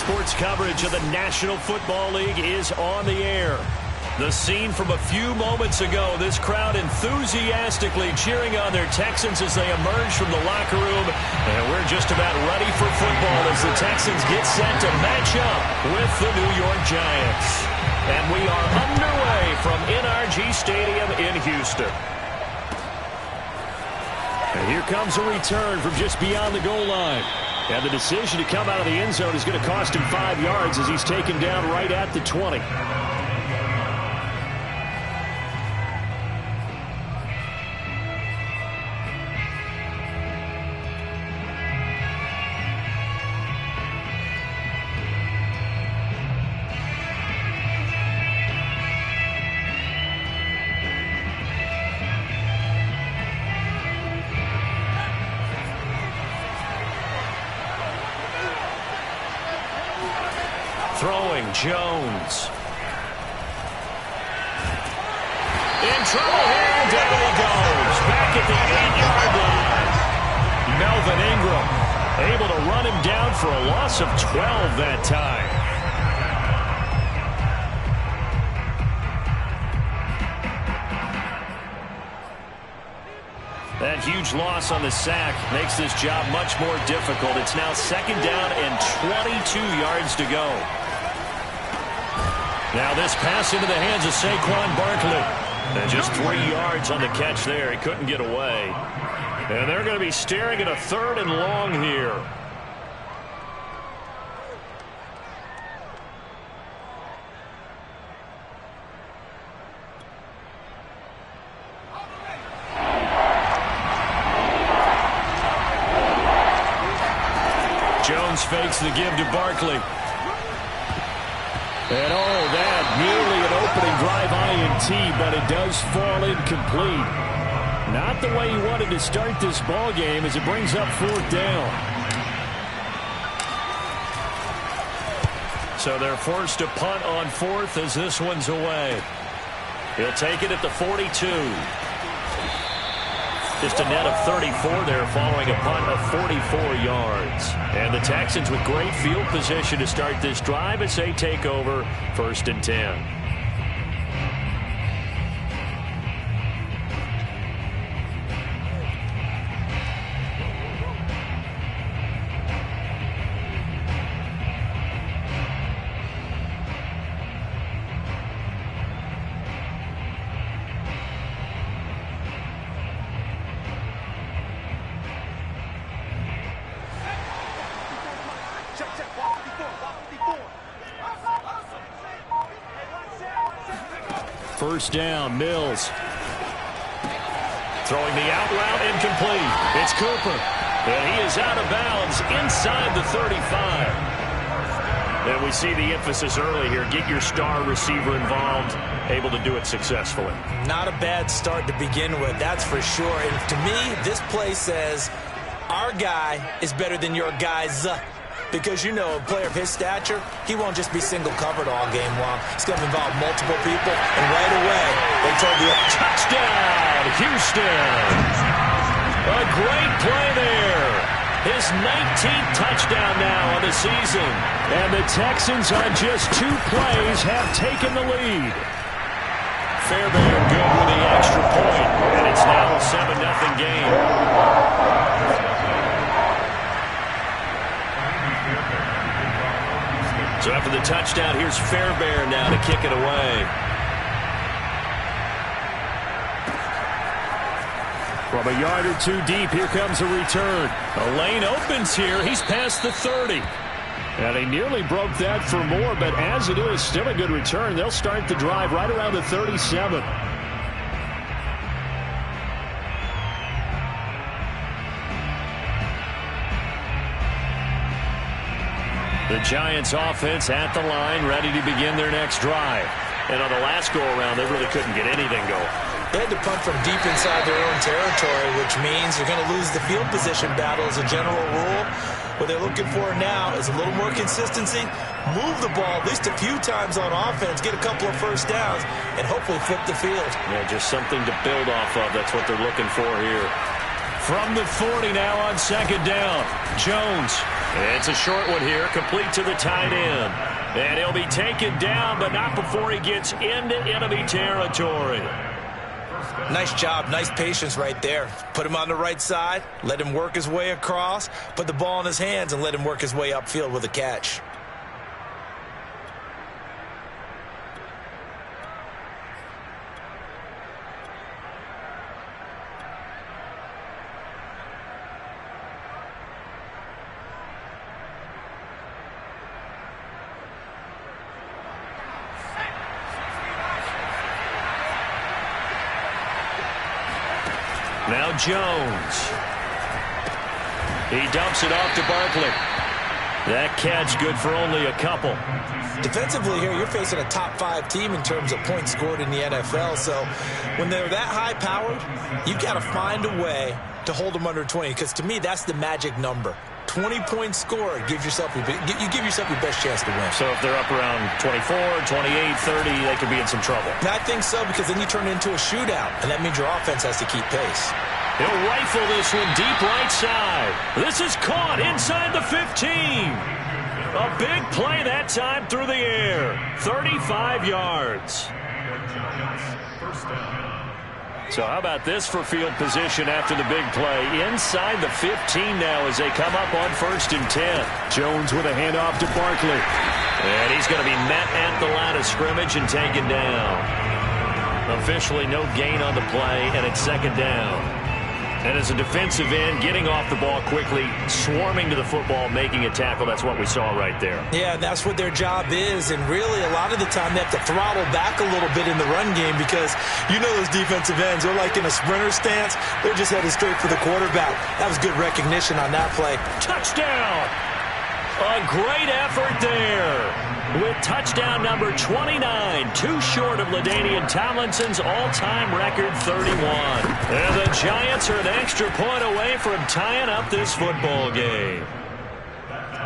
Sports coverage of the National Football League is on the air. The scene from a few moments ago, this crowd enthusiastically cheering on their Texans as they emerge from the locker room. And we're just about ready for football as the Texans get set to match up with the New York Giants. And we are underway from NRG Stadium in Houston. And here comes a return from just beyond the goal line. And the decision to come out of the end zone is going to cost him 5 yards as he's taken down right at the 20. Throwing, Jones. In trouble here, down he goes. Back at the 8-yard line. Melvin Ingram able to run him down for a loss of 12 that time. That huge loss on the sack makes this job much more difficult. It's now 2nd down and 22 yards to go. Now this pass into the hands of Saquon Barkley. And just 3 yards on the catch there. He couldn't get away. And they're going to be staring at a 3rd and long here. Jones fakes the give to Barkley. And that nearly an opening drive INT, but it does fall incomplete. Not the way he wanted to start this ball game as it brings up 4th down. So they're forced to punt on 4th as this one's away. He'll take it at the 42. Just a net of 34 there following a punt of 44 yards. And the Texans with great field position to start this drive as they take over 1st and 10. First down, Mills. Throwing the out route, incomplete. It's Cooper. And he is out of bounds inside the 35. And we see the emphasis early here. Get your star receiver involved. Able to do it successfully. Not a bad start to begin with, that's for sure. And to me, this play says our guy is better than your guys. Because, you know, a player of his stature, he won't just be single covered all game long. It's going to involve multiple people. And right away, they told you, touchdown, Houston. A great play there. His 19th touchdown now on the season. And the Texans on just 2 plays have taken the lead. Fairbairn good with the extra point. And it's now a 7-0 game. So after the touchdown, here's Fairbairn now to kick it away. From a yard or 2 deep, here comes a return. A lane opens here. He's past the 30. And he nearly broke that for more, but as it is, still a good return. They'll start the drive right around the 37. The Giants offense at the line, ready to begin their next drive. And on the last go-around, they really couldn't get anything going. They had to punt from deep inside their own territory, which means you're going to lose the field position battle as a general rule. What they're looking for now is a little more consistency, move the ball at least a few times on offense, get a couple of first downs, and hopefully flip the field. Yeah, just something to build off of. That's what they're looking for here. From the 40 now on second down. Jones. It's a short one here, complete to the tight end. And he'll be taken down, but not before he gets into enemy territory. Nice job, nice patience right there. Put him on the right side, let him work his way across, put the ball in his hands, and let him work his way upfield with a catch. Now Jones. He dumps it off to Barkley. That catch good for only a couple. Defensively here, you're facing a top 5 team in terms of points scored in the NFL. So when they're that high-powered, you've got to find a way to hold them under 20. Because to me, that's the magic number. 20 points scored, you give yourself your best chance to win. So if they're up around 24, 28, 30, they could be in some trouble. And I think so, because then you turn it into a shootout, and that means your offense has to keep pace. He'll rifle this one deep right side. This is caught inside the 15. A big play that time through the air. 35 yards. So how about this for field position after the big play? Inside the 15 now as they come up on 1st and 10. Jones with a handoff to Barkley. And he's going to be met at the line of scrimmage and taken down. Officially no gain on the play, and it's 2nd down. And as a defensive end, getting off the ball quickly, swarming to the football, making a tackle, that's what we saw right there. Yeah, that's what their job is. And really, a lot of the time, they have to throttle back a little bit in the run game because you know those defensive ends, they're like in a sprinter stance. They're just headed straight for the quarterback. That was good recognition on that play. Touchdown! A great effort there. With touchdown number 29, too short of LaDainian Tomlinson's all-time record 31. And the Giants are an extra point away from tying up this football game.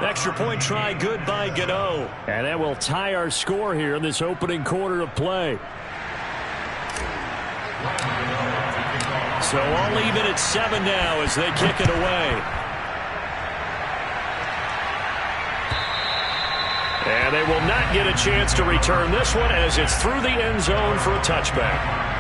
Extra point try good by Gano. And that will tie our score here in this opening quarter of play. So all even at 7 now as they kick it away. And they will not get a chance to return this one as it's through the end zone for a touchback.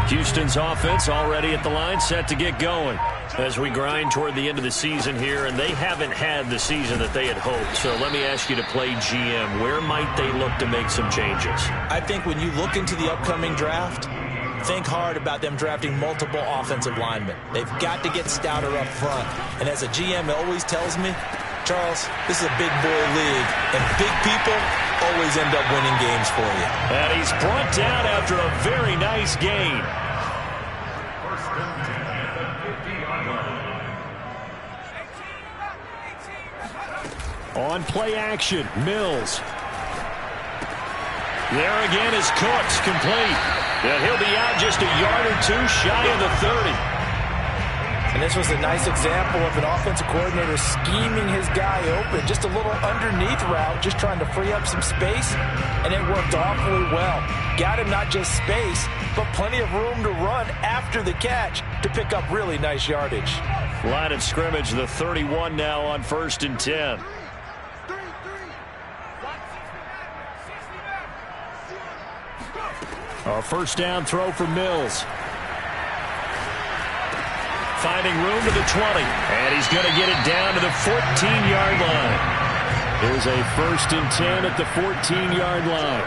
Houston's offense already at the line, set to get going as we grind toward the end of the season here, and they haven't had the season that they had hoped. So let me ask you to play GM. Where might they look to make some changes? I think when you look into the upcoming draft, think hard about them drafting multiple offensive linemen. They've got to get stouter up front. And as a GM, it always tells me, Charles, this is a big boy league, and big people always end up winning games for you. And he's brought down after a very nice gain. On play action, Mills. There again is Cooks, complete. And he'll be out just a yard or two shy of the 30. And this was a nice example of an offensive coordinator scheming his guy open. Just a little underneath route, just trying to free up some space. And it worked awfully well. Got him not just space, but plenty of room to run after the catch to pick up really nice yardage. Line of scrimmage, the 31 now on 1st and 10. A first down throw for Mills. Finding room to the 20. And he's going to get it down to the 14-yard line. There's a 1st and 10 at the 14-yard line.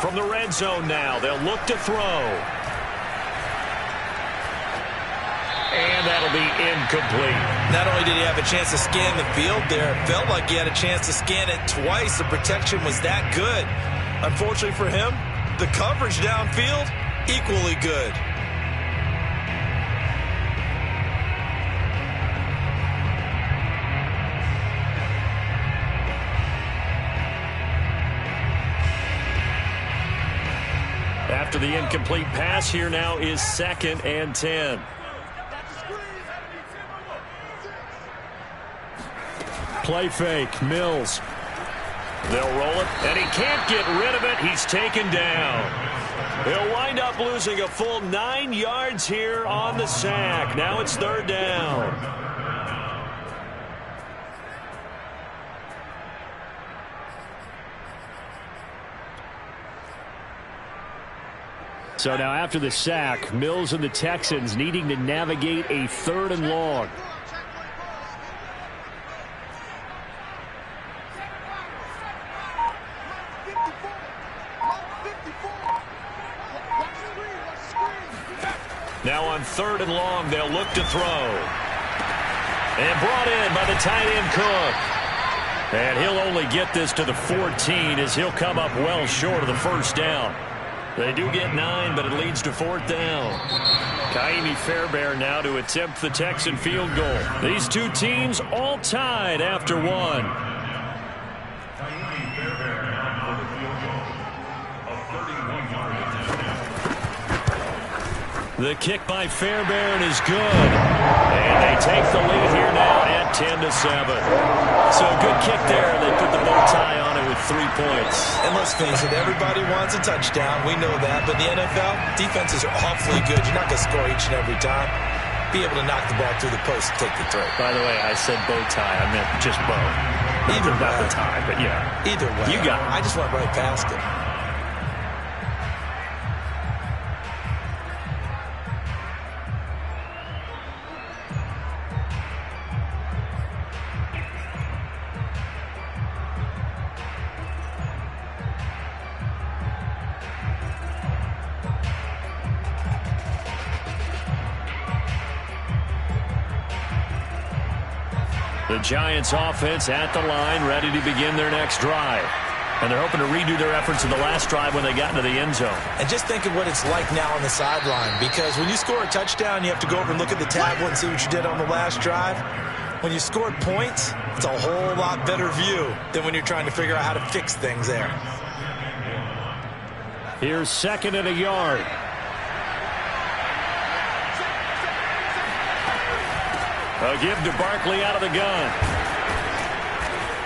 From the red zone now, they'll look to throw. And will be incomplete. Not only did he have a chance to scan the field there, it felt like he had a chance to scan it twice. The protection was that good. Unfortunately for him, the coverage downfield, equally good. After the incomplete pass, here now is 2nd and 10. Play fake, Mills. They'll roll it, and he can't get rid of it. He's taken down. He'll wind up losing a full 9 yards here on the sack. Now it's 3rd down. So now after the sack, Mills and the Texans needing to navigate a 3rd and long. Now on 3rd and long, they'll look to throw. And brought in by the tight end Cook. And he'll only get this to the 14 as he'll come up well short of the 1st down. They do get 9, but it leads to 4th down. Ka'imi Fairbairn now to attempt the Texan field goal. These two teams all tied after 1. The kick by Fairbairn is good. And they take the lead here now at 10-7. So a good kick there. They put the bow tie on it with 3 points. And let's face it, everybody wants a touchdown. We know that. But the NFL, defenses are awfully good. You're not going to score each and every time. Be able to knock the ball through the post and take the throw. By the way, I said bow tie. I meant just bow. Either way. Not the tie, but yeah. Either way. You got it. I just went right past it. The Giants offense at the line, ready to begin their next drive. And they're hoping to redo their efforts in the last drive when they got into the end zone. And just think of what it's like now on the sideline, because when you score a touchdown, you have to go over and look at the tablet and see what you did on the last drive. When you scored points, it's a whole lot better view than when you're trying to figure out how to fix things there. Here's 2nd and a yard. A give to Barkley out of the gun.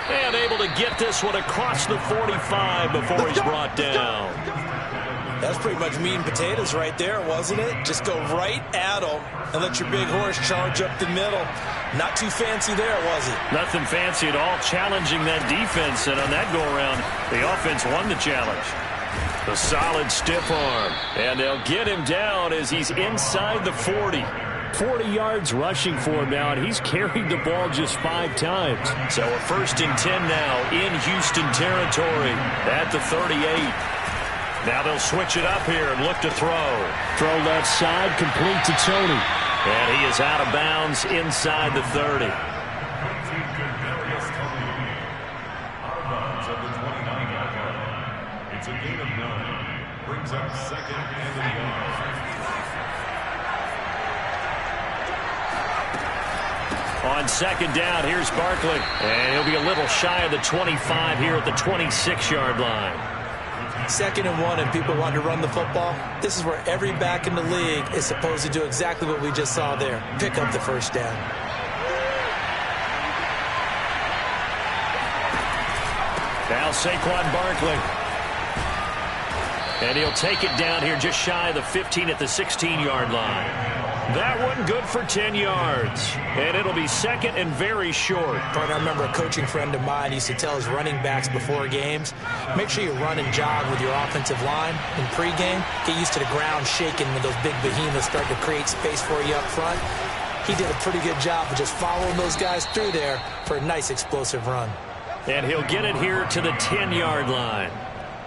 And able to get this one across the 45 before he's brought down. That's pretty much meat and potatoes right there, wasn't it? Just go right at him and let your big horse charge up the middle. Not too fancy there, was it? Nothing fancy at all, challenging that defense. And on that go-around, the offense won the challenge. The solid stiff arm. And they'll get him down as he's inside the 40. 40 yards rushing for him now, and he's carried the ball just 5 times. So a 1st and 10 now in Houston territory at the 38. Now they'll switch it up here and look to throw. Throw left side, complete to Tony. And he is out of bounds inside the 30. It's a gain of 9. Brings up 2nd and a yard. On 2nd down, here's Barkley. And he'll be a little shy of the 25 here at the 26-yard line. 2nd and 1 and people want to run the football. This is where every back in the league is supposed to do exactly what we just saw there. Pick up the 1st down. Now Saquon Barkley. And he'll take it down here just shy of the 15 at the 16-yard line. That one good for 10 yards. And it'll be 2nd and very short. Partner, I remember a coaching friend of mine used to tell his running backs before games, make sure you run and jog with your offensive line in pregame. Get used to the ground shaking when those big behemoths start to create space for you up front. He did a pretty good job of just following those guys through there for a nice explosive run. And he'll get it here to the 10-yard line.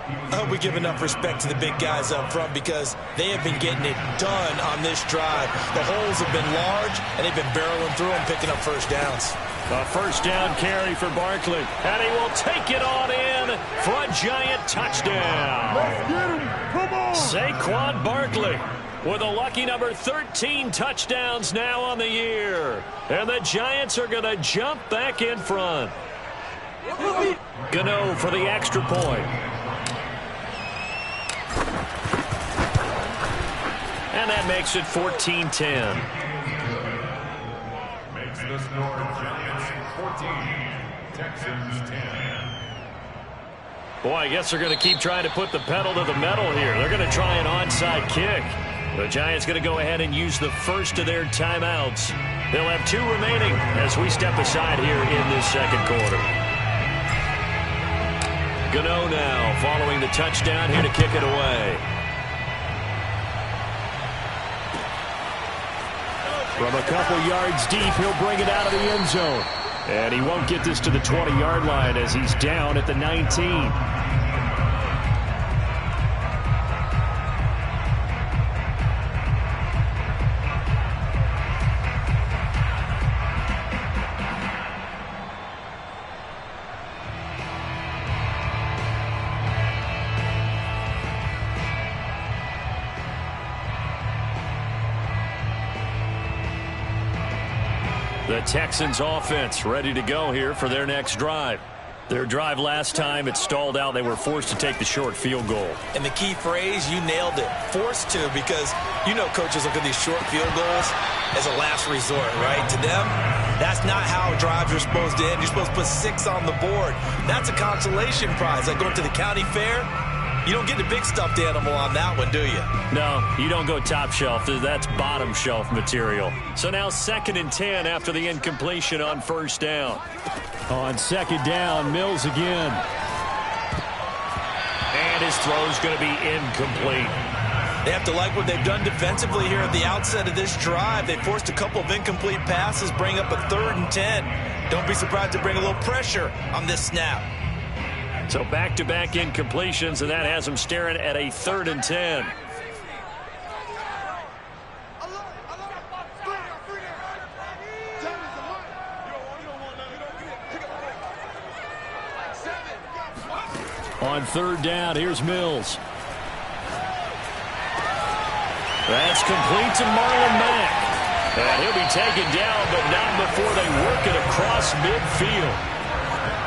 I hope we give enough respect to the big guys up front because they have been getting it done on this drive. The holes have been large, and they've been barreling through them, picking up first downs. A first down carry for Barkley, and he will take it on in for a Giant touchdown. Let's get him. Come on. Saquon Barkley with a lucky number 13 touchdowns now on the year. And the Giants are going to jump back in front. Gano for the extra point. And that makes it 14-10. Makes the score Giants 14, Texans 10. Boy, I guess they're going to keep trying to put the pedal to the metal here. They're going to try an onside kick. The Giants going to go ahead and use the first of their timeouts. They'll have 2 remaining as we step aside here in this second quarter. Gano now following the touchdown here to kick it away. From a couple yards deep, he'll bring it out of the end zone. And he won't get this to the 20-yard line as he's down at the 19. The Texans offense ready to go here for their next drive. Their drive last time, it stalled out. They were forced to take the short field goal. And the key phrase, you nailed it. Forced to, because you know coaches look at these short field goals as a last resort, right? To them, that's not how drives are supposed to end. You're supposed to put 6 on the board. That's a consolation prize. Like going to the county fair, you don't get the big stuffed animal on that one, do you? No, you don't go top shelf. That's bottom shelf material. So now 2nd and 10 after the incompletion on first down. On 2nd down, Mills again. And his throw's going to be incomplete. They have to like what they've done defensively here at the outset of this drive. They forced a couple of incomplete passes, bring up a 3rd and 10. Don't be surprised to bring a little pressure on this snap. So back-to-back incompletions, and that has them staring at a 3rd and 10. On 3rd down, here's Mills. That's complete to Marlon Mack. And he'll be taken down, but not before they work it across midfield.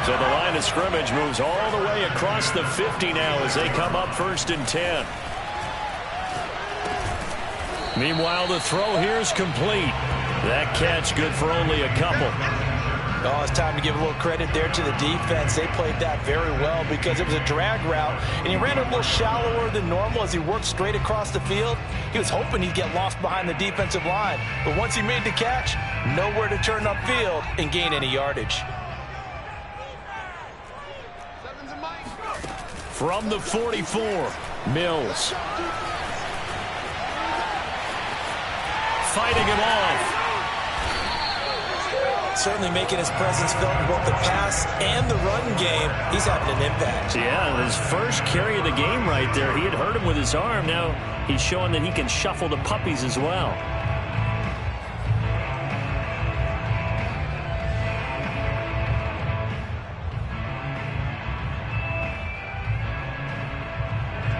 So the line of scrimmage moves all the way across the 50 now as they come up 1st and 10. Meanwhile, the throw here is complete. That catch good for only a couple. Oh, it's time to give a little credit there to the defense. They played that very well because it was a drag route, and he ran it a little shallower than normal as he worked straight across the field. He was hoping he'd get lost behind the defensive line, but once he made the catch, nowhere to turn upfield and gain any yardage. From the 44, Mills. Fighting him off. Certainly making his presence felt in both the pass and the run game. He's having an impact. Yeah, his first carry of the game right there. He had hurt him with his arm. Now he's showing that he can shuffle the puppies as well.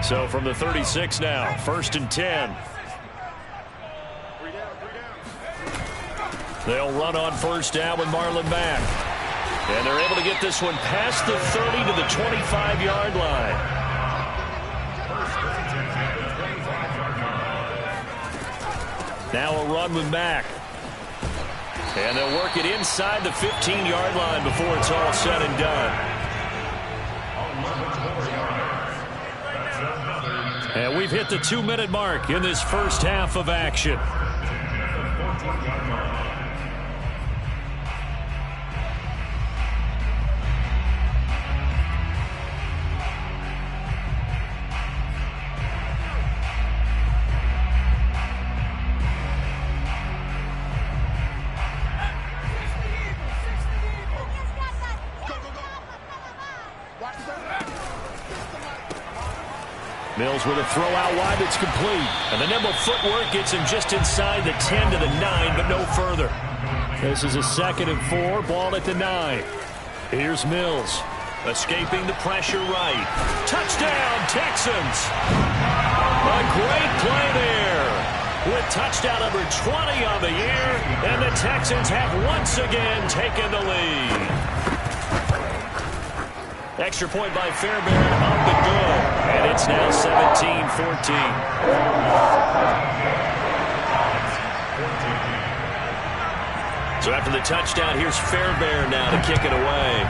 So from the 36 now, 1st and 10. They'll run on first down with Marlon Mack. And they're able to get this one past the 30 to the 25-yard line. Now a run with Mack. And they'll work it inside the 15-yard line before it's all said and done. And we've hit the 2-minute mark in this first half of action. Mills with a throw out wide that's complete. And the nimble footwork gets him just inside the 10 to the 9, but no further. This is a 2nd and 4, ball at the 9. Here's Mills, escaping the pressure right. Touchdown, Texans! A great play there, with touchdown number 20 on the year, and the Texans have once again taken the lead. Extra point by Fairbairn, up and good, and it's now 17-14. So after the touchdown, here's Fairbairn now to kick it away.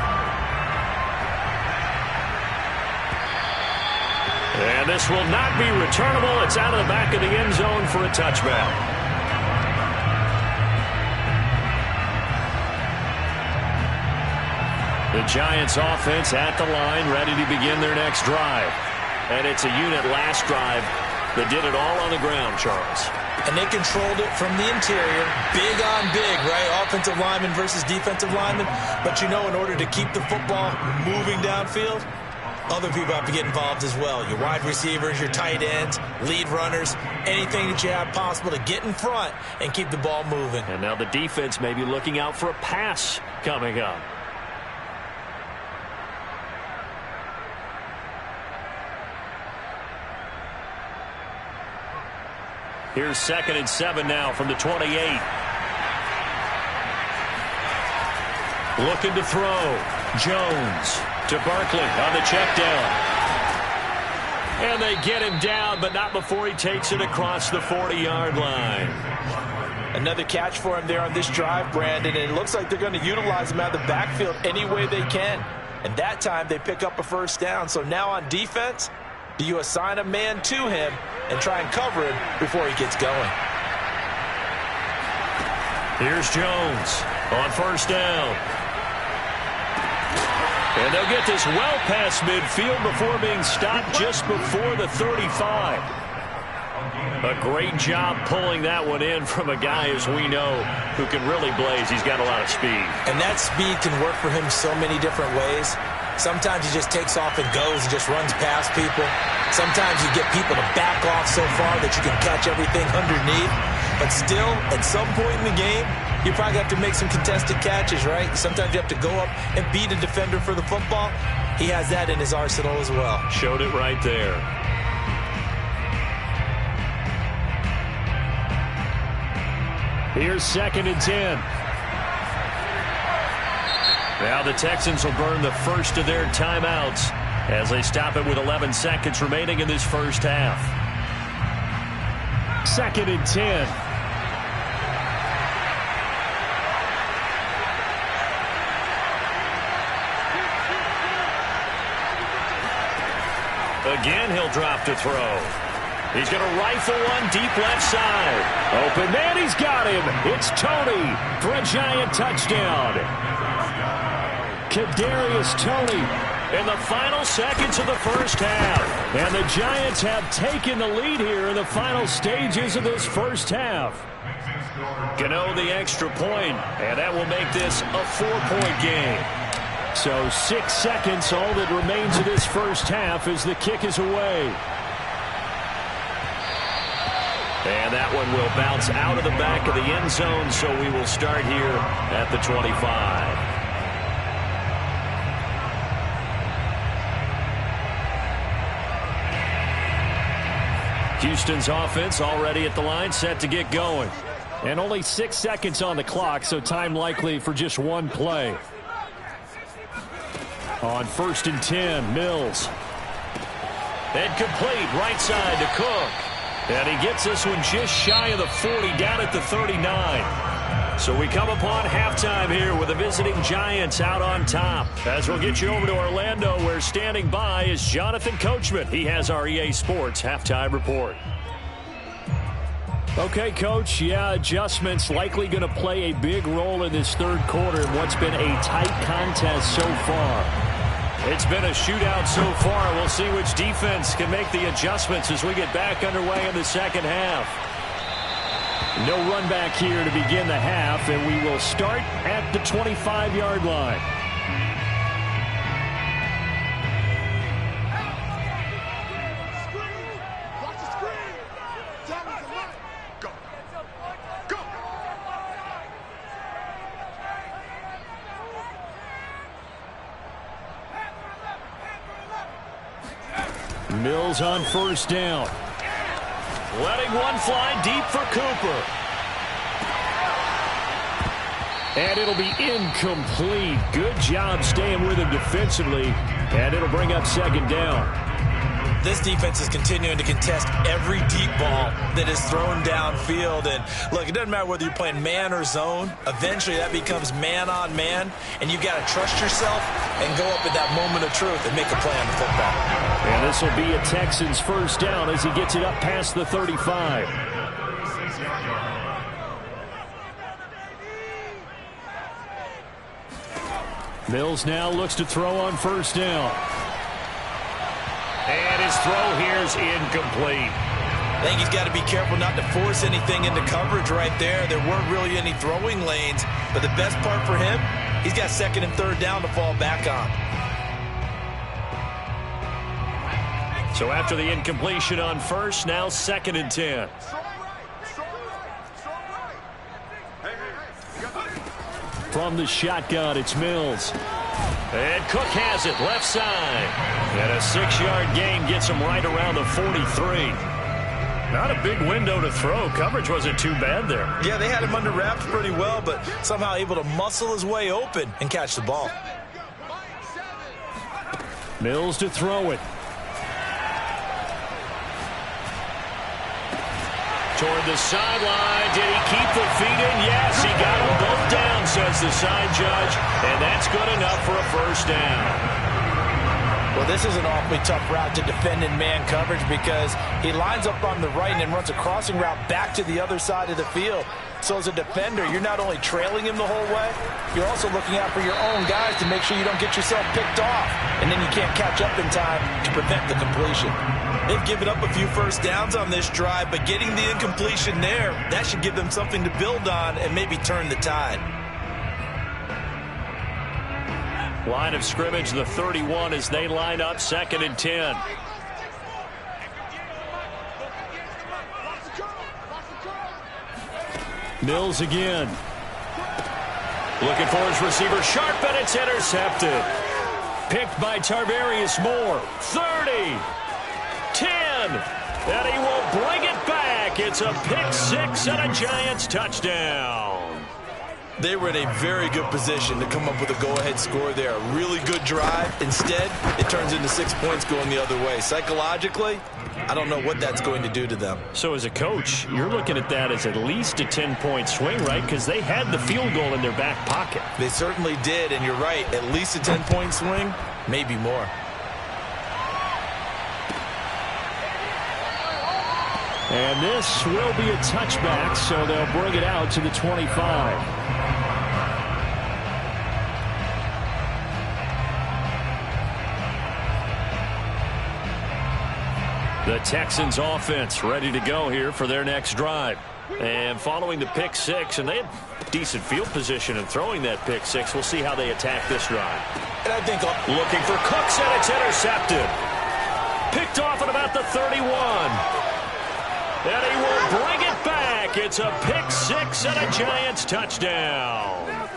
And this will not be returnable. It's out of the back of the end zone for a touchback. The Giants offense at the line, ready to begin their next drive. And it's a unit last drive that did it all on the ground, Charles. And they controlled it from the interior, big on big, right? Offensive lineman versus defensive lineman. But you know, in order to keep the football moving downfield, other people have to get involved as well. Your wide receivers, your tight ends, lead runners, anything that you have possible to get in front and keep the ball moving. And now the defense may be looking out for a pass coming up. Here's 2nd and 7 now from the 28. Looking to throw. Jones to Barkley on the check down. And they get him down, but not before he takes it across the 40-yard line. Another catch for him there on this drive, Brandon, and it looks like they're going to utilize him out of the backfield any way they can. And that time they pick up a first down. So now on defense, do you assign a man to him and try and cover him before he gets going? Here's Jones on first down. And they'll get this well past midfield before being stopped just before the 35. A great job pulling that one in from a guy, as we know, who can really blaze. He's got a lot of speed. And that speed can work for him so many different ways. Sometimes he just takes off and goes and just runs past people. Sometimes you get people to back off so far that you can catch everything underneath. But still, at some point in the game, you probably have to make some contested catches, right? Sometimes you have to go up and beat a defender for the football. He has that in his arsenal as well. Showed it right there. Here's 2nd and 10. Now the Texans will burn the first of their timeouts as they stop it with 11 seconds remaining in this first half. 2nd and 10. Again, he'll drop to throw. He's going to rifle one deep left side. Open man, he's got him. It's Toney for a Giant touchdown. Kadarius Toney in the final seconds of the first half. And the Giants have taken the lead here in the final stages of this first half. Gano the extra point, and that will make this a 4-point game. So 6 seconds, all that remains of this first half as the kick is away. And that one will bounce out of the back of the end zone, so we will start here at the 25. Houston's offense already at the line, set to get going. And only 6 seconds on the clock, so time likely for just one play. On 1st and 10, Mills. And complete, right side to Cook. And he gets this one just shy of the 40, down at the 39. So we come upon halftime here with the visiting Giants out on top. As we'll get you over to Orlando, where standing by is Jonathan Coachman. He has our EA Sports halftime report. Okay, Coach, yeah, adjustments likely going to play a big role in this third quarter in what's been a tight contest so far. It's been a shootout so far. We'll see which defense can make the adjustments as we get back underway in the second half. No run back here to begin the half, and we will start at the 25-yard line. Mills on first down. Letting one fly deep for Cooper. And it'll be incomplete. Good job staying with him defensively. And it'll bring up second down. This defense is continuing to contest every deep ball that is thrown downfield. And look, it doesn't matter whether you're playing man or zone. Eventually, that becomes man on man. And you've got to trust yourself and go up at that moment of truth and make a play on the football. And this will be a Texans first down as he gets it up past the 35. Mills now looks to throw on first down. And his throw here is incomplete. I think he's got to be careful not to force anything into coverage right there. There weren't really any throwing lanes. But the best part for him, he's got second and third down to fall back on. So after the incompletion on first, now second and 10. From the shotgun, it's Mills. And Cook has it, left side. And a 6-yard gain gets him right around the 43. Not a big window to throw. Coverage wasn't too bad there. Yeah, they had him under wraps pretty well, but somehow able to muscle his way open and catch the ball. Mills to throw it. Toward the sideline. Did he keep the feet in? Yes, he got them both down, says the side judge. And that's good enough for a first down. Well, this is an awfully tough route to defend in man coverage because he lines up on the right and then runs a crossing route back to the other side of the field. So as a defender, you're not only trailing him the whole way, you're also looking out for your own guys to make sure you don't get yourself picked off. And then you can't catch up in time to prevent the completion. They've given up a few first downs on this drive, but getting the incompletion there, that should give them something to build on and maybe turn the tide. Line of scrimmage, the 31 as they line up second and 10. Mills again. Looking for his receiver, sharp, and it's intercepted. Picked by Tarvarius Moore. 30. 10. And he will bring it back. It's a pick six and a Giants touchdown. They were in a very good position to come up with a go-ahead score there. A really good drive. Instead, it turns into 6 points going the other way. Psychologically, I don't know what that's going to do to them. So as a coach, you're looking at that as at least a 10-point swing, right? Because they had the field goal in their back pocket. They certainly did, and you're right. At least a 10-point swing, maybe more. And this will be a touchback, so they'll bring it out to the 25. The Texans offense ready to go here for their next drive. And following the pick six, and they had decent field position in throwing that pick six. We'll see how they attack this drive. And I think looking for Cooks, and it's intercepted. Picked off at about the 31. And he will bring it back. It's a pick six and a Giants touchdown.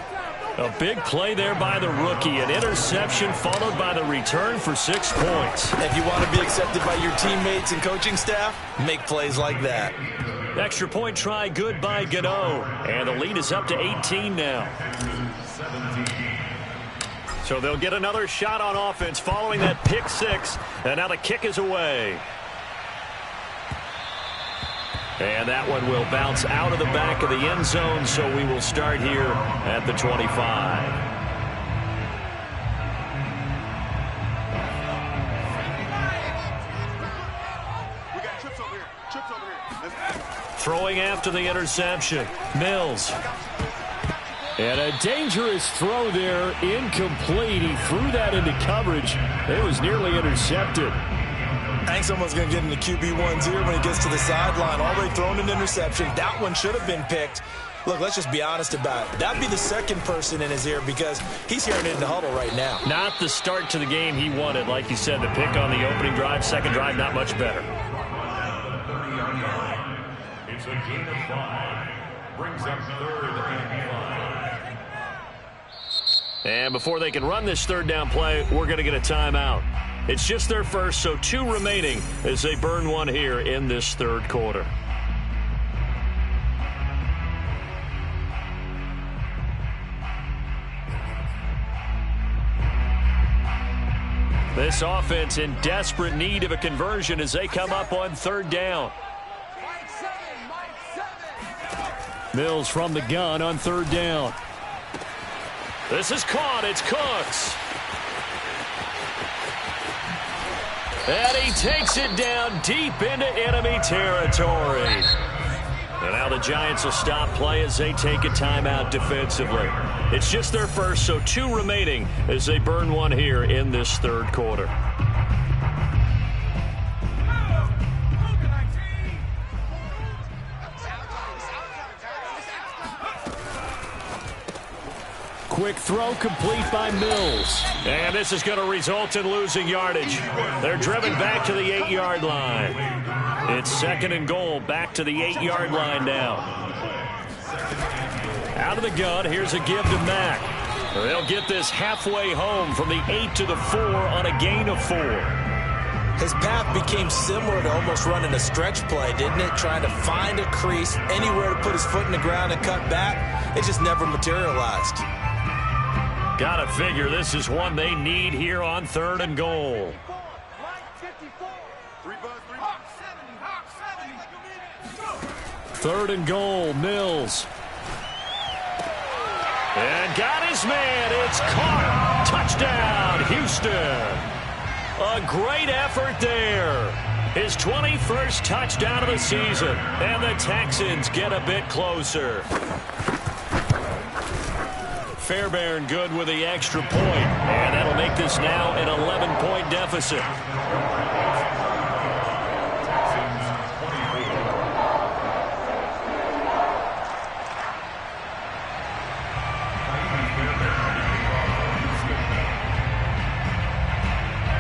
A big play there by the rookie. An interception followed by the return for 6 points. If you want to be accepted by your teammates and coaching staff, make plays like that. Extra point try good by Gano. And the lead is up to 18 now. So they'll get another shot on offense following that pick six. And now the kick is away. And that one will bounce out of the back of the end zone, so we will start here at the 25. We got chips over here. Chips over here. Throwing after the interception. Mills. And a dangerous throw there, incomplete. He threw that into coverage. It was nearly intercepted. I think someone's going to get into QB1's ear when he gets to the sideline. Already thrown an interception. That one should have been picked. Look, let's just be honest about it. That'd be the second person in his ear because he's hearing it in the huddle right now. Not the start to the game he wanted. Like you said, the pick on the opening drive, second drive, not much better. It's a gain of 5. Brings up third and 5. And before they can run this third down play, we're going to get a timeout. It's just their first, so 2 remaining as they burn one here in this third quarter. This offense in desperate need of a conversion as they come up on third down. Mills from the gun on third down. This is caught. It's Cooks. And he takes it down deep into enemy territory. And now the Giants will stop play as they take a timeout defensively. It's just their first, so 2 remaining as they burn one here in this third quarter. Quick throw complete by Mills. And this is going to result in losing yardage. They're driven back to the 8-yard line. It's 2nd and goal, back to the 8-yard line now. Out of the gun, here's a give to Mack. They'll get this halfway home from the 8 to the 4 on a gain of 4. His path became similar to almost running a stretch play, didn't it? Trying to find a crease, anywhere to put his foot in the ground and cut back. It just never materialized. Gotta figure this is one they need here on 3rd and goal. 3rd and goal, Mills. And got his man. It's caught. Touchdown, Houston. A great effort there. His 21st touchdown of the season. And the Texans get a bit closer. Fairbairn good with the extra point. And that'll make this now an 11-point deficit.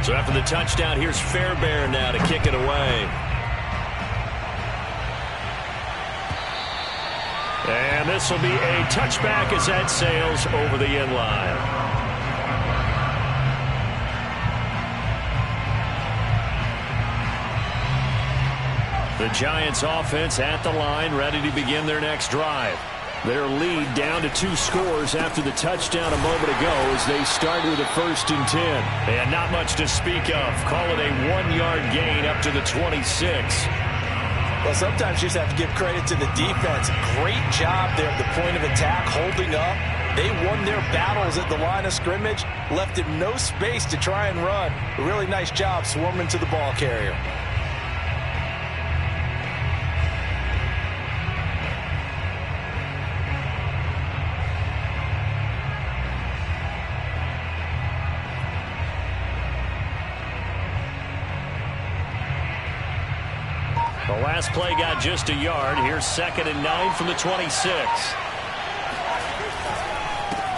So after the touchdown, here's Fairbairn now to kick it away. And this will be a touchback as that sails over the end line. The Giants offense at the line, ready to begin their next drive. Their lead down to 2 scores after the touchdown a moment ago as they start with a 1st and 10. And not much to speak of. Call it a 1-yard gain up to the 26. Well, sometimes you just have to give credit to the defense. Great job there at the point of attack, holding up. They won their battles at the line of scrimmage, left him no space to try and run. A really nice job swarming to the ball carrier. The last play got just a yard. Here's 2nd and 9 from the 26.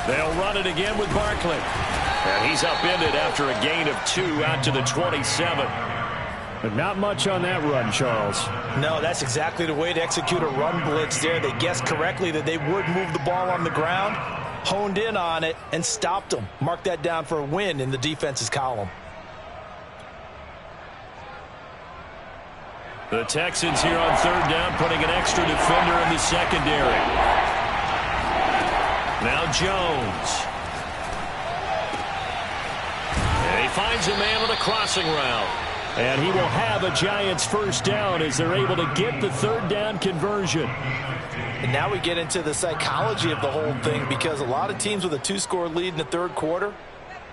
They'll run it again with Barkley. And he's upended after a gain of 2 out to the 27. But not much on that run, Charles. No, that's exactly the way to execute a run blitz there. They guessed correctly that they would move the ball on the ground, honed in on it, and stopped them. Mark that down for a win in the defense's column. The Texans here on 3rd down, putting an extra defender in the secondary. Now Jones. And he finds a man on a crossing route. And he will have a Giants 1st down as they're able to get the 3rd down conversion. And now we get into the psychology of the whole thing, because a lot of teams with a 2-score lead in the 3rd quarter,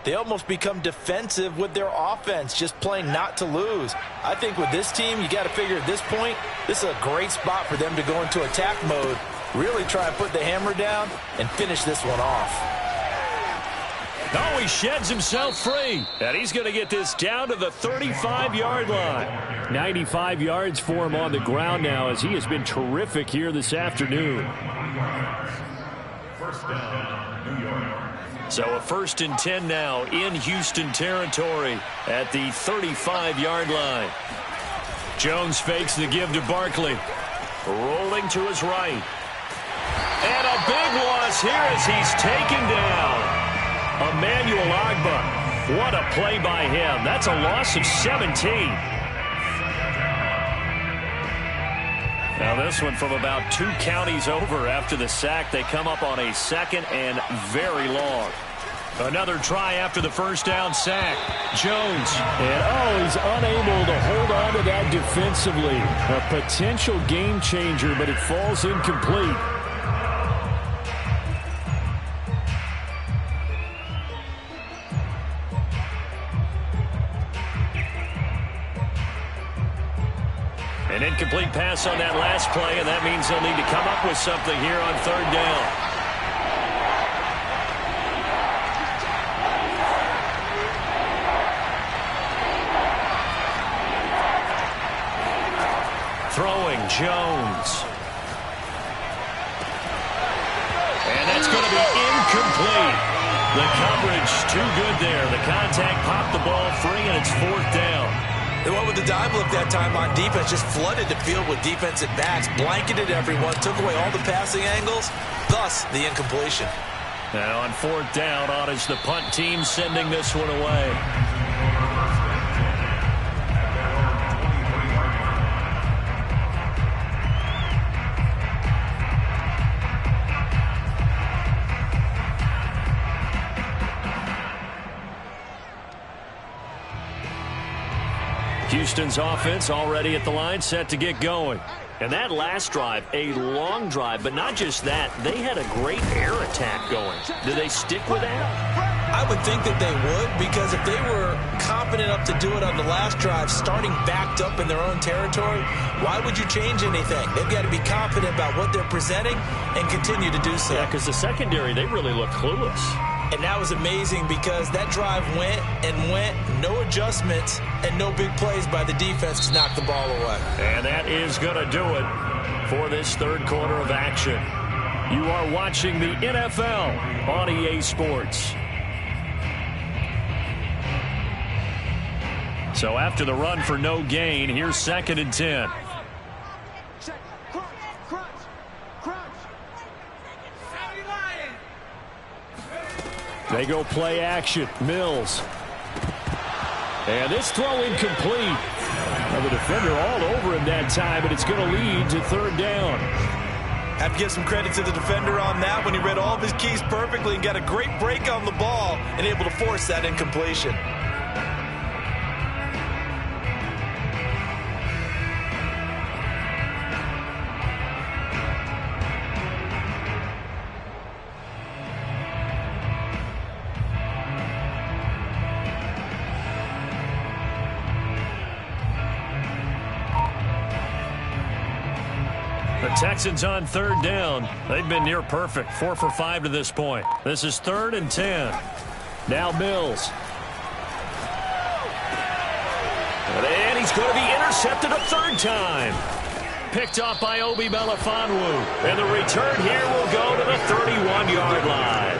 they almost become defensive with their offense, just playing not to lose. I think with this team, you got to figure at this point, this is a great spot for them to go into attack mode, really try and put the hammer down and finish this one off. Oh, he sheds himself free. And he's going to get this down to the 35-yard line. 95 yards for him on the ground now, as he has been terrific here this afternoon. 1st down, New York. So a 1st and 10 now in Houston territory at the 35-yard line. Jones fakes the give to Barkley. Rolling to his right. And a big loss here as he's taken down. Emmanuel Ogbah. What a play by him. That's a loss of 17. Now this one from about 2 counties over after the sack. They come up on a 2nd and very long. Another try after the first down sack. Jones. And he's unable to hold on to that defensively. A potential game changer, but it falls incomplete. An incomplete pass on that last play, and that means they'll need to come up with something here on 3rd down. Throwing Jones. And that's going to be incomplete. The coverage too good there. The contact popped the ball free, and it's 4th down. They went with the dime look that time on defense, just flooded the field with defensive backs, blanketed everyone, took away all the passing angles, thus the incompletion. Now on 4th down, on is the punt team sending this one away. Houston's offense already at the line, set to get going. And that last drive, a long drive, but not just that. They had a great air attack going. Do they stick with that? I would think that they would, because if they were confident enough to do it on the last drive, starting backed up in their own territory, why would you change anything? They've got to be confident about what they're presenting and continue to do so. Yeah, because the secondary, they really look clueless. And that was amazing because that drive went and went, no adjustments, and no big plays by the defense to knock the ball away. And that is going to do it for this 3rd quarter of action. You are watching the NFL on EA Sports. So after the run for no gain, here's 2nd and 10. They go play action. Mills. And this throw incomplete. Well, the defender all over him that time, and it's going to lead to 3rd down. Have to give some credit to the defender on that when he read all of his keys perfectly and got a great break on the ball and able to force that incompletion. The Texans on 3rd down. They've been near perfect. 4 for 5 to this point. This is 3rd and 10. Now Mills. And he's going to be intercepted a 3rd time. Picked off by Obi Melifonwu. And the return here will go to the 31-yard line.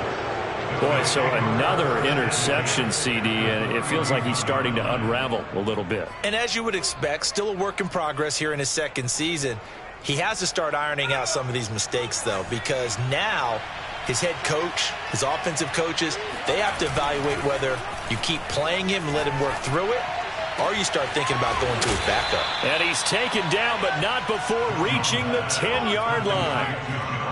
Boy, so another interception, CD, and it feels like he's starting to unravel a little bit. And as you would expect, still a work in progress here in his 2nd season. He has to start ironing out some of these mistakes, though, because now his head coach, his offensive coaches, they have to evaluate whether you keep playing him and let him work through it, or you start thinking about going to his backup. And he's taken down, but not before reaching the 10-yard line.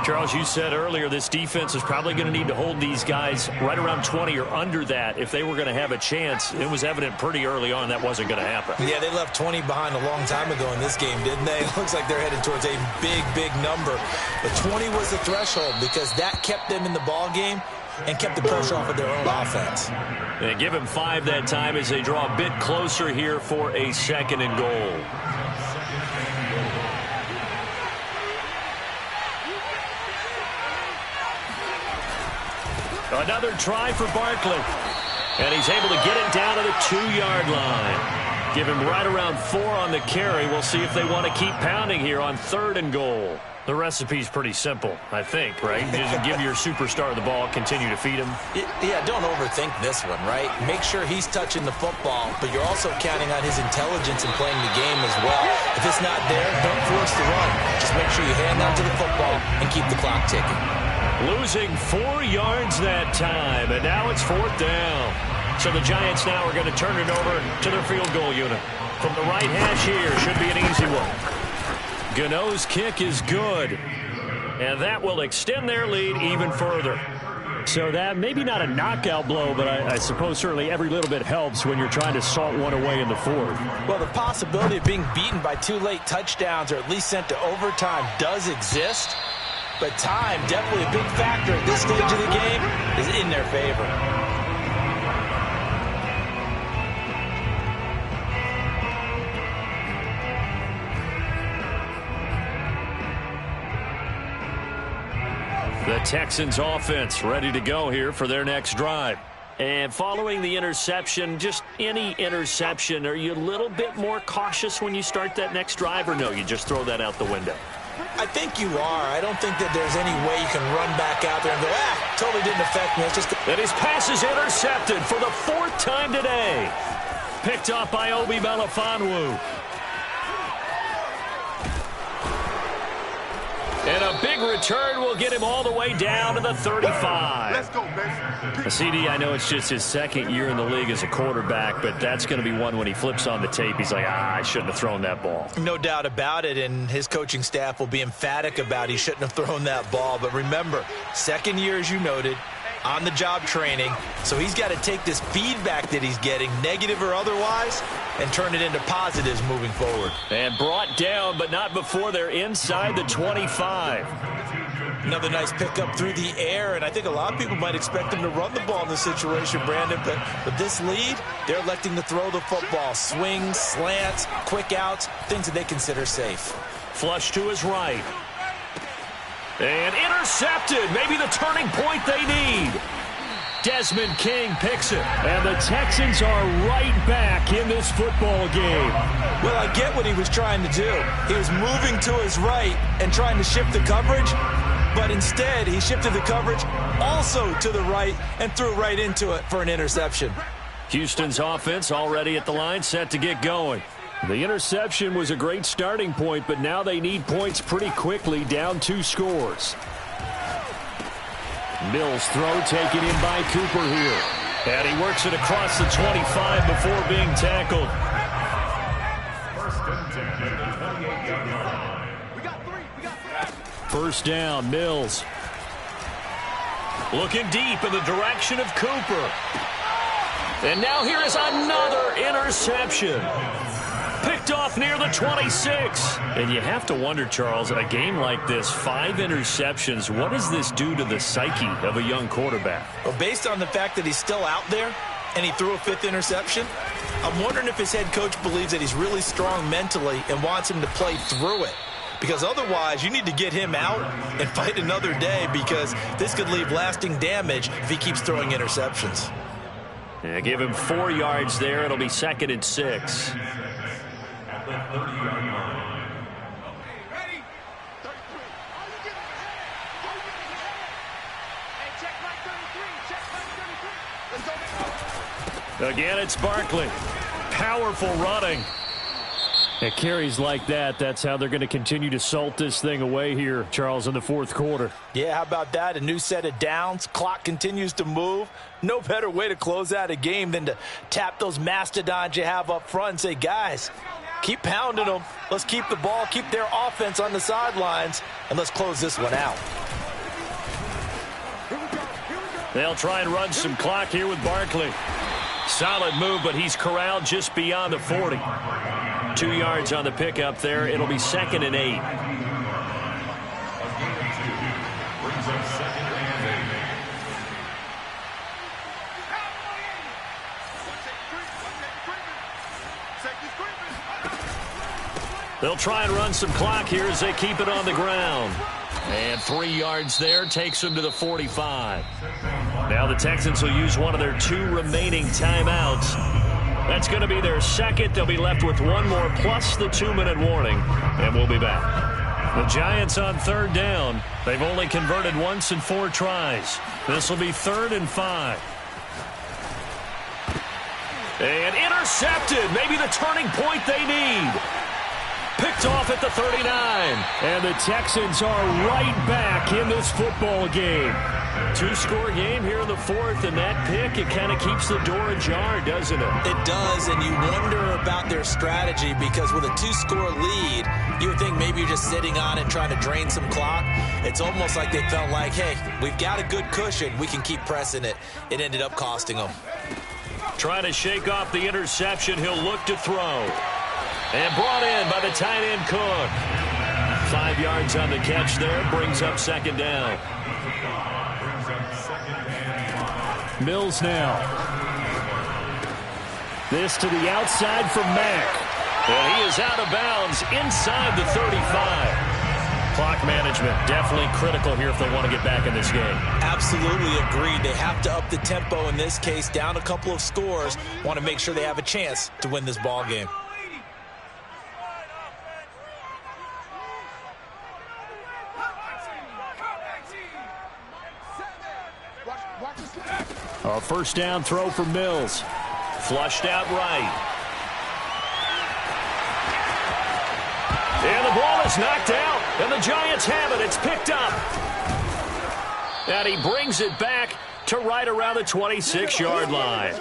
Charles, you said earlier this defense is probably going to need to hold these guys right around 20 or under that if they were going to have a chance. It was evident pretty early on that wasn't going to happen. Yeah, they left 20 behind a long time ago in this game, didn't they? It looks like they're headed towards a big, big number. But 20 was the threshold because that kept them in the ball game and kept the pressure off of their own offense. And give him 5 that time as they draw a bit closer here for a 2nd and goal. Another try for Barkley. And he's able to get it down to the 2-yard line. Give him right around 4 on the carry. We'll see if they want to keep pounding here on 3rd and goal. The recipe's pretty simple, I think, right? Just give your superstar the ball, continue to feed him. Yeah, don't overthink this one, right? Make sure he's touching the football, but you're also counting on his intelligence in playing the game as well. If it's not there, don't force the run. Just make sure you hand on to the football and keep the clock ticking. Losing 4 yards that time, and now it's 4th down. So the Giants now are going to turn it over to their field goal unit. From the right hash here, should be an easy one. Gano's kick is good. And that will extend their lead even further. So that maybe not a knockout blow, but I suppose certainly every little bit helps when you're trying to salt one away in the fourth. Well, the possibility of being beaten by 2 late touchdowns or at least sent to overtime does exist. But time, definitely a big factor at this stage of the game, is in their favor. The Texans offense ready to go here for their next drive. And following the interception, just any interception, are you a little bit more cautious when you start that next drive, or no, you just throw that out the window? I think you are. I don't think that there's any way you can run back out there and go, totally didn't affect me. It's just... And his pass is intercepted for the 4th time today. Picked off by Obi Melifonwu. And a big return will get him all the way down to the 35. Let's go, baby. CD, I know it's just his 2nd year in the league as a quarterback, but that's going to be one when he flips on the tape. He's like, I shouldn't have thrown that ball. No doubt about it, and his coaching staff will be emphatic about he shouldn't have thrown that ball. But remember, 2nd year, as you noted, on-the-job training, so he's got to take this feedback that he's getting, negative or otherwise, and turn it into positives moving forward. And brought down, but not before they're inside the 25. Another nice pickup through the air, and I think a lot of people might expect him to run the ball in this situation, Brandon, but with this lead, they're electing to throw the football. Swings, slants, quick outs, things that they consider safe. Flush to his right. And intercepted. Maybe the turning point they need. Desmond King picks it. And the Texans are right back in this football game. Well, I get what he was trying to do. He was moving to his right and trying to shift the coverage, but instead he shifted the coverage also to the right and threw right into it for an interception. Houston's offense already at the line, set to get going. The interception was a great starting point, but now they need points pretty quickly, down 2 scores. Mills throw taken in by Cooper here. And he works it across the 25 before being tackled. First down, Mills. Looking deep in the direction of Cooper. And now here is another interception. Picked off near the 26. And you have to wonder, Charles, in a game like this, 5 interceptions, what does this do to the psyche of a young quarterback? Well, based on the fact that he's still out there and he threw a 5th interception, I'm wondering if his head coach believes that he's really strong mentally and wants him to play through it. Because otherwise, you need to get him out and fight another day, because this could leave lasting damage if he keeps throwing interceptions. Yeah, give him 4 yards there. It'll be 2nd and 6. Again, it's Barkley. Powerful running. At carries like that, that's how they're going to continue to salt this thing away here, Charles, in the 4th quarter. Yeah, how about that? A new set of downs. Clock continues to move. No better way to close out a game than to tap those mastodons you have up front and say, guys, keep pounding them. Let's keep the ball, keep their offense on the sidelines, and let's close this one out. They'll try and run some clock here with Barkley. Solid move, but he's corralled just beyond the 40. 2 yards on the pickup there. It'll be 2nd and 8. They'll try and run some clock here as they keep it on the ground. And 3 yards there takes them to the 45. Now the Texans will use one of their 2 remaining timeouts. That's going to be their 2nd. They'll be left with 1 more plus the 2-minute warning, and we'll be back. The Giants on 3rd down. They've only converted once in 4 tries. This will be 3rd and 5. And intercepted. Maybe the turning point they need. Picked off at the 39. And the Texans are right back in this football game. Two-score game here in the fourth, and that pick, it kind of keeps the door ajar, doesn't it? It does, and you wonder about their strategy because with a two-score lead, you would think maybe you're just sitting on it trying to drain some clock. It's almost like they felt like, hey, we've got a good cushion. We can keep pressing it. It ended up costing them. Trying to shake off the interception. He'll look to throw. And brought in by the tight end Cook. 5 yards on the catch there. Brings up second down. Mills now. This to the outside from Mack. And he is out of bounds inside the 35. Clock management definitely critical here if they want to get back in this game. Absolutely agreed. They have to up the tempo in this case, down a couple of scores. Want to make sure they have a chance to win this ball game. A first down throw for Mills. Flushed out right. And the ball is knocked out, and the Giants have it. It's picked up. And he brings it back to right around the 26-yard line.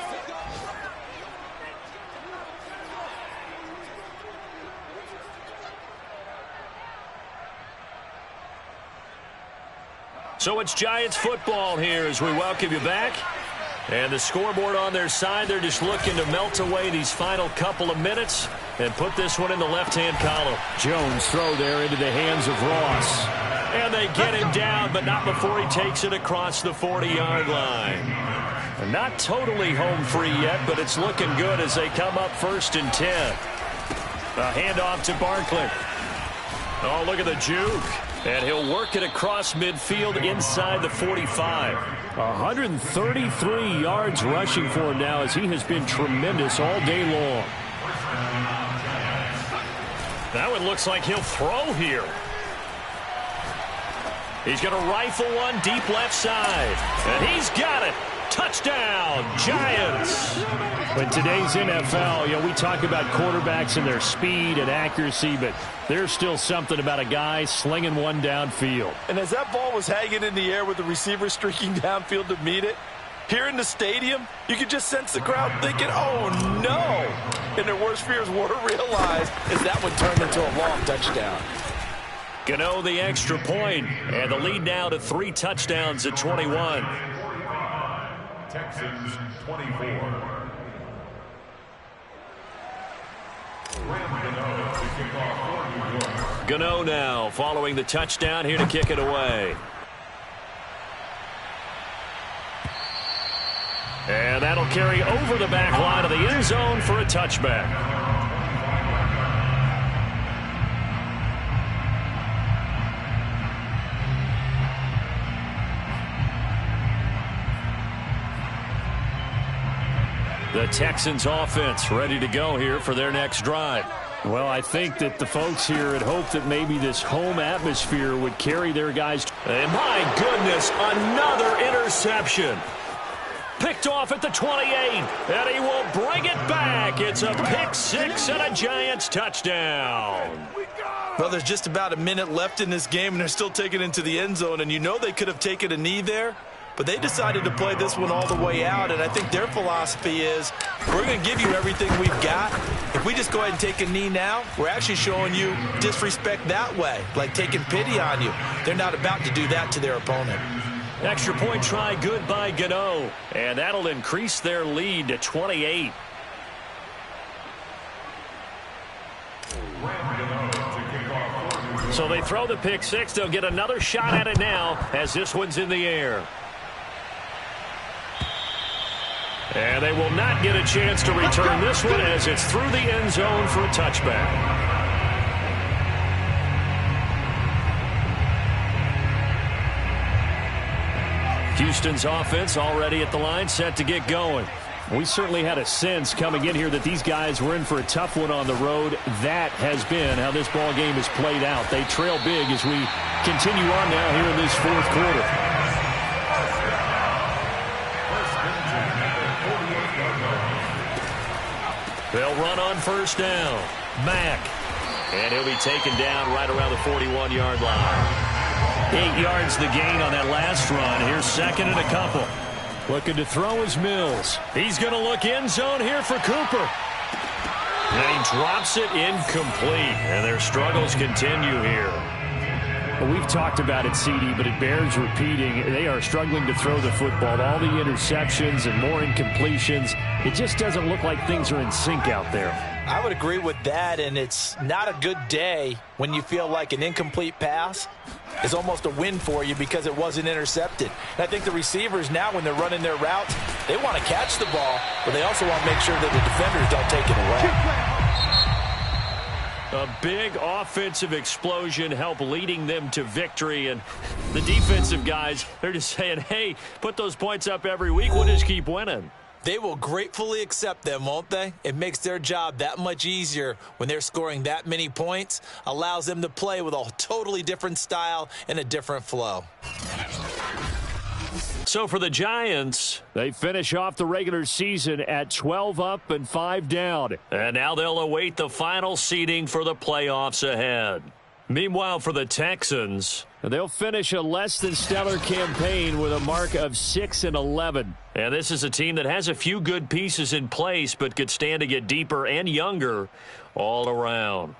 So it's Giants football here as we welcome you back. And the scoreboard on their side, they're just looking to melt away these final couple of minutes and put this one in the left-hand column. Jones throw there into the hands of Ross. And they get him down, but not before he takes it across the 40-yard line. And not totally home free yet, but it's looking good as they come up 1st and 10. A handoff to Barkley. Oh, look at the juke. And he'll work it across midfield inside the 45. 133 yards rushing for him now as he has been tremendous all day long. That one looks like he'll throw here. He's going to rifle one deep left side. And he's got it. Touchdown, Giants. In today's NFL, we talk about quarterbacks and their speed and accuracy, but there's still something about a guy slinging one downfield. And as that ball was hanging in the air with the receiver streaking downfield to meet it, here in the stadium, you could just sense the crowd thinking, oh, no. And their worst fears were realized as that one turned into a long touchdown. Gano the extra point, and the lead now to 3 touchdowns at 21. Texans 24. Gano now following the touchdown here to kick it away. And that'll carry over the back line of the end zone for a touchback. The Texans offense ready to go here for their next drive. Well, I think that the folks here had hoped that maybe this home atmosphere would carry their guys. And my goodness, another interception. Picked off at the 28, and he will bring it back. It's a pick six and a Giants touchdown. Well, there's just about a minute left in this game, and they're still taking it into the end zone, and you know they could have taken a knee there. But they decided to play this one all the way out, and I think their philosophy is we're going to give you everything we've got. If we just go ahead and take a knee now, we're actually showing you disrespect that way, like taking pity on you. They're not about to do that to their opponent. Extra point try good by Gano, and that'll increase their lead to 28. So they throw the pick six. They'll get another shot at it now as this one's in the air. And they will not get a chance to return this one as it's through the end zone for a touchback. Houston's offense already at the line, set to get going. We certainly had a sense coming in here that these guys were in for a tough one on the road. That has been how this ball game has played out. They trail big as we continue on now here in this fourth quarter. They'll run on first down. Mack. And he'll be taken down right around the 41-yard line. 8 yards the gain on that last run. Here's second and a couple. Looking to throw is Mills. He's going to look end zone here for Cooper. And he drops it incomplete. And their struggles continue here. Well, we've talked about it, CD, but it bears repeating. They are struggling to throw the football. All the interceptions and more incompletions. It just doesn't look like things are in sync out there. I would agree with that, and it's not a good day when you feel like an incomplete pass is almost a win for you because it wasn't intercepted. And I think the receivers now, when they're running their routes, they want to catch the ball, but they also want to make sure that the defenders don't take it away. A big offensive explosion helped leading them to victory. And the defensive guys, they're just saying, hey, put those points up every week. We'll just keep winning. They will gratefully accept them, won't they? It makes their job that much easier when they're scoring that many points. Allows them to play with a totally different style and a different flow. So for the Giants, they finish off the regular season at 12 up and 5 down. And now they'll await the final seeding for the playoffs ahead. Meanwhile, for the Texans, they'll finish a less than stellar campaign with a mark of 6-11. And this is a team that has a few good pieces in place, but could stand to get deeper and younger all around.